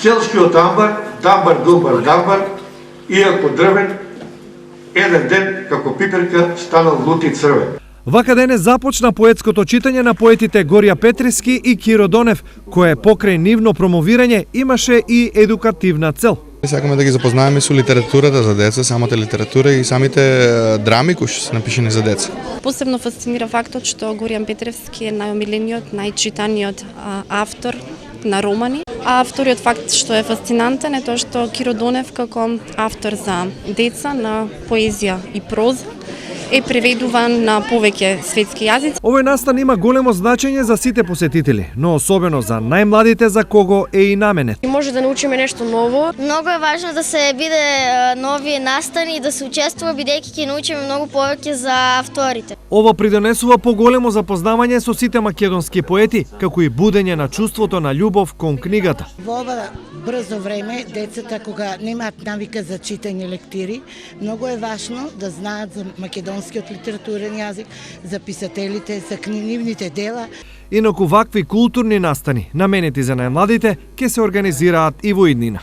селскиот амбар, дамбар, дулбар, дамбар, иако дрвен, еден ден, како пиперка, станал лут и црвен. Вака денес започна поетското читање на поетите Горја Петриски и Киро Донев, кое покрај нивно промовирање имаше и едукативна цел. Сакаме да ги запознаеме со литературата за деца, самата литература и самите драми кои се напишани за деца. Посебно фасцинира фактот што Горјан Петревски е најомилениот, најчитаниот автор на романи. А вториот факт што е фасцинантен е тоа што Киро Донев како автор за деца на поезија и проза е преведуван на повеќе светски јазици. Овој настан има големо значење за сите посетители, но особено за најмладите за кого е и наменет. Може да научиме нешто ново. Многу е важно да се биде нови настани и да се учествува, бидејќи ќе научиме многу повеќе за авторите. Ова придонесува поголемо запознавање со сите македонски поети, како и будење на чувството на љубов кон книгата. Во ова брзо време, децата кога немаат навика за читање лектири, многу е важно да знаат за македонскиот литературен јазик, за писателите, за нивните дела. Инаку вакви културни настани, наменети за најмладите, ќе се организираат и во иднина.